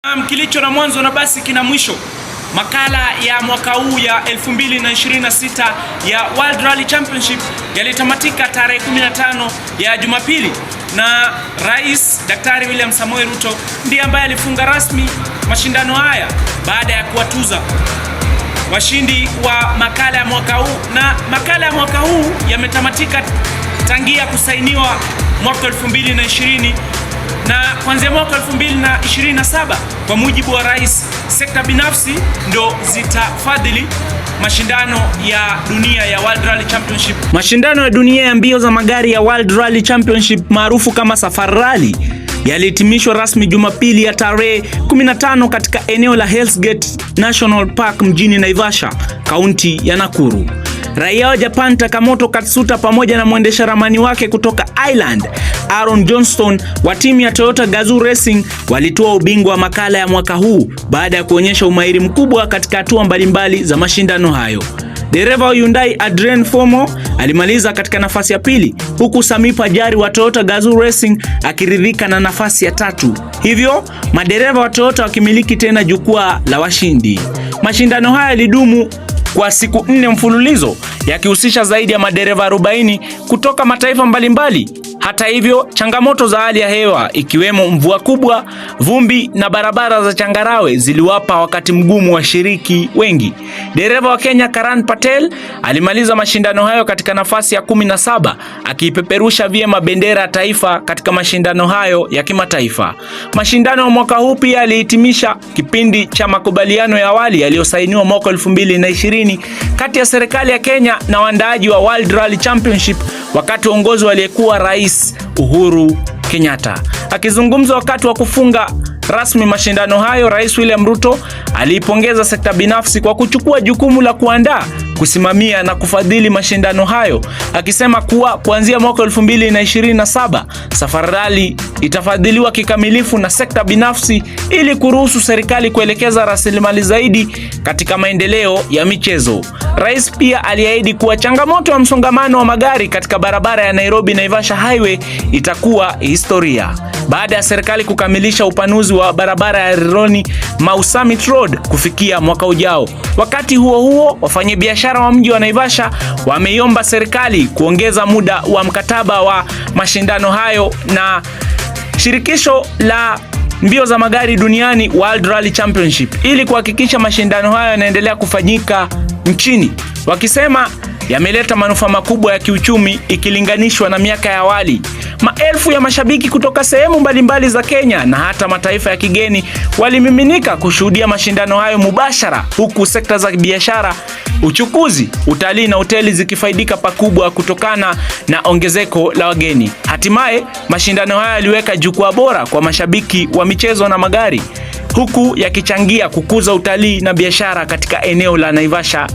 Kilicho na mwanzo na basi kina mwisho. Makala ya mwaka huu ya 2026 ya World Rally Championship yalitamatika tarehe 15 ya Jumapili, na Rais Daktari William Samoei Ruto ndiye ambaye alifunga rasmi mashindano haya baada ya kuwatuza washindi wa makala ya mwaka huu. Na makala ya mwaka huu yametamatika tangia kusainiwa mwaka 2020 na kuanzia mwaka 2027 kwa mujibu wa rais, sekta binafsi ndo zitafadhili mashindano ya dunia ya World Rally Championship. Mashindano ya dunia ya mbio za magari ya World Rally Championship maarufu kama Safari Rally yalihitimishwa rasmi Jumapili ya tarehe 15 katika eneo la Hell's Gate National Park mjini Naivasha, kaunti ya Nakuru. Raia wa Japan Takamoto Katsuta pamoja na mwendesha ramani wake kutoka Ireland Aaron Johnston wa timu ya Toyota Gazoo Racing walitoa ubingwa wa makala ya mwaka huu baada ya kuonyesha umahiri mkubwa katika hatua mbalimbali za mashindano hayo. Dereva wa Hyundai Adrian Fomo alimaliza katika nafasi ya pili, huku Sami Pajari wa Toyota Gazoo Racing akiridhika na nafasi ya tatu. Hivyo madereva wa Toyota wakimiliki tena jukwaa la washindi. Mashindano haya yalidumu kwa siku 4 mfululizo, yakihusisha zaidi ya madereva 40 kutoka mataifa mbalimbali. Hata hivyo, changamoto za hali ya hewa ikiwemo mvua kubwa, vumbi na barabara za changarawe ziliwapa wakati mgumu washiriki wengi. Dereva wa Kenya Karan Patel alimaliza mashindano hayo katika nafasi ya 17, akiipeperusha vyema bendera ya taifa katika mashindano hayo ya kimataifa. Mashindano ya mwaka huu pia yalihitimisha kipindi cha makubaliano ya awali yaliyosainiwa mwaka 2020 kati ya serikali ya Kenya na waandaaji wa World Rally Championship wakati uongozi aliyekuwa Rais Uhuru Kenyatta. Akizungumza wakati wa kufunga rasmi mashindano hayo, Rais William Ruto aliipongeza sekta binafsi kwa kuchukua jukumu la kuandaa, kusimamia na kufadhili mashindano hayo, akisema kuwa kuanzia mwaka 2027 Safari Rally itafadhiliwa kikamilifu na sekta binafsi ili kuruhusu serikali kuelekeza rasilimali zaidi katika maendeleo ya michezo. Rais pia aliahidi kuwa changamoto ya msongamano wa magari katika barabara ya Nairobi Naivasha Highway itakuwa historia baada ya serikali kukamilisha upanuzi wa barabara ya Rironi Mau Summit Road kufikia mwaka ujao. Wakati huo huo, wafanyabiashara wa mji wa Naivasha wameiomba serikali kuongeza muda wa mkataba wa mashindano hayo na shirikisho la mbio za magari duniani World Rally Championship ili kuhakikisha mashindano hayo yanaendelea kufanyika nchini, wakisema yameleta manufaa makubwa ya kiuchumi ikilinganishwa na miaka ya awali. Maelfu ya mashabiki kutoka sehemu mbalimbali za Kenya na hata mataifa ya kigeni walimiminika kushuhudia mashindano hayo mubashara, huku sekta za biashara, uchukuzi, utalii na hoteli zikifaidika pakubwa kutokana na ongezeko la wageni. Hatimaye mashindano hayo yaliweka jukwaa bora kwa mashabiki wa michezo na magari, huku yakichangia kukuza utalii na biashara katika eneo la Naivasha